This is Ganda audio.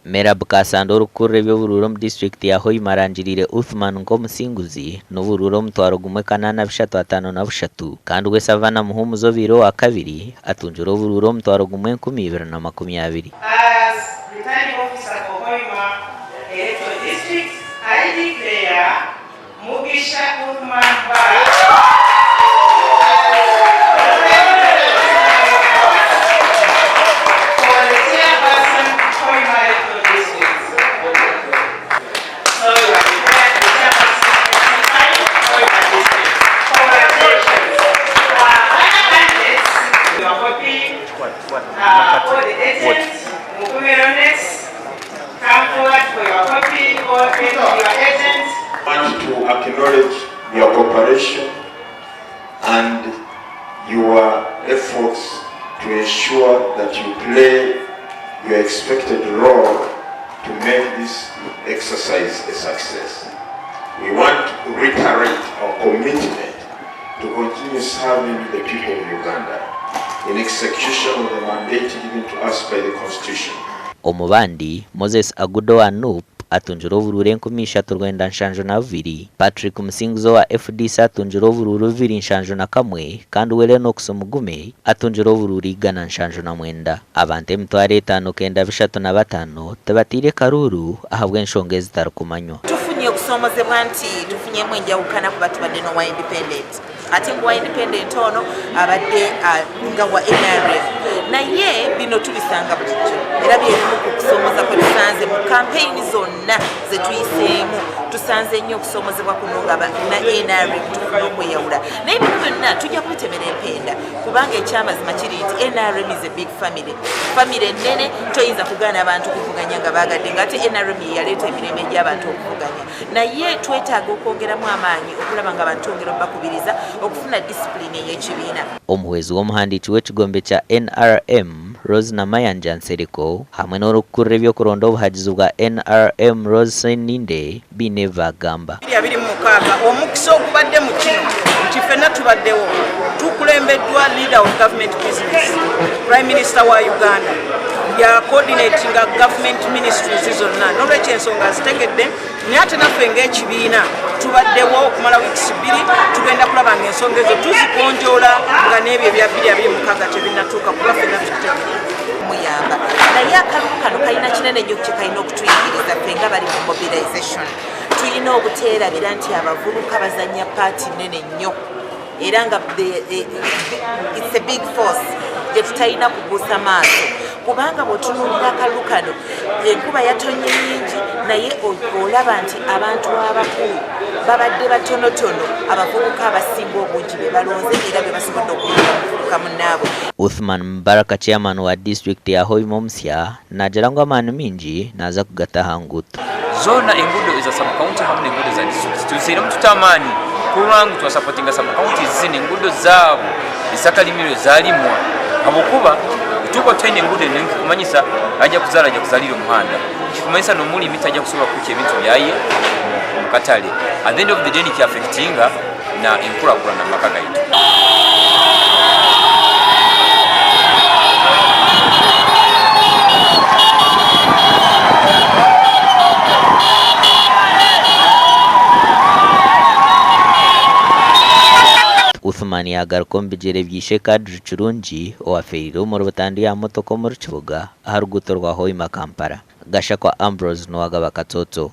Mera bukasanda orukurre by'obururo mu district ya Hoima arangirire Uthman nk'omusinguzi n'obururo omutwaro gumwe kanana bishatu atano na bushatu kandi we Savana muhumuzo biro wa kabiri atunjura obururo omutwaro gumwe 2020. As returning officer for Hoima Electoral District, I declare Mugisha Uthman I want to acknowledge your cooperation and your efforts to ensure that you play your expected role to make this exercise a success. We want to reiterate our commitment to continue serving the people of Uganda in execution of the mandate given to us by the Constitution. Omubandi Moses Agudo Anup atunjura obururo 3,972, Patrick Musinguzo wa FDC atunjura obururo 2,701 kandi wele n'okusumugume atunjura obururo 179. Abantu 5,935 tebatire karuru ahabwa enshonga ezitarikumanywa. Tufunye okusomozebwa nti tufunyemu enjawukana ku batu badde n'owa independent. Ate ngwa independent ono abadde nga wa NRM. Naye bino tubisanga bulijjo. Era byerimu ku kusomoza kwe tusanze mu campaign zonna ze tuyiseemu. Tusanze nnyo okusomozebwa kuno nga na NRM tufuna okweyawula. Naye bino byonna tujja kubitemera empenda kubanga ekyamazima kiri nti NRM is a big family. Family ennene toyinza kugaana abantu kuvuganya nga baagadde ng'ate NRM yaleeta emirembe gy'abantu okuvuganya. Naye twetaaga okwongeramu amaanyi okulaba nga abantu ongera bakubiriza okufuna discipline y'ekibiina. Omuhwezi w'omuhandiiki w'ekigombe kya NRM Rose Namayanja Nsereko hamwe n'orukurre by'okuronda obuhagizi bwa NRM Rose Seninde bineva gamba. 26 omukisa ogubadde mu kino nti ffenna tubaddewo tukulembeddwa leader of government business Prime Minister wa Uganda ya coordinating government ministries zonna n'olwekyo ensonga zitegedde naye ate naffe ng'ekibiina tubaddewo okumala wiikisi 2 tugenda kulaba ng'ensonga ezo tuzikonjoola nga n'ebyo ebya 2026 tebinnatuuka kuba ffenna tukitegedde muyamba. Naye akalulu kano kalina kinene nnyo kye kalina okutuyigiriza ffe nga bali mu mobilization. Tulina obuteerabira nti abavubuka bazanya paati nnene nnyo era nga it's a big force gye tutalina kubuusa maaso kubanga bw'otunuulira akalulu kano enkuba yatonye nyingi naye olaba nti abantu abakulu babadde batonotono abavubuka abasinga obungi be balonze era be basobodde okuyiga omuvubuka munnaabwe. Uthman Mbaraka chairman wa district ya Hoima Omusya najalangwa amaani mingi naza kugataha ngutu. Zona engudo eza sub county hamwe engudo za district tuziire mututamaani kulwangu twa supportinga sub county zine engudo zaabo isaka limiro zalimwa abokuba tuko twende engudo nengi kumanyisa ajja kuzalira omuhanda kumanyisa nomuli mita ajja kusobola kucha ebintu byaye mu katale at the end of the day ki affectinga na enkulakulana maka gaitu. Uthman yagaruka mu bigere byishe Kadri kirungi owaferire mu rubutandi ya motoko mu kibuga aharuguto rwa Hoima Kampala. Gasha kwa Ambrose n'uwagaba Katoto.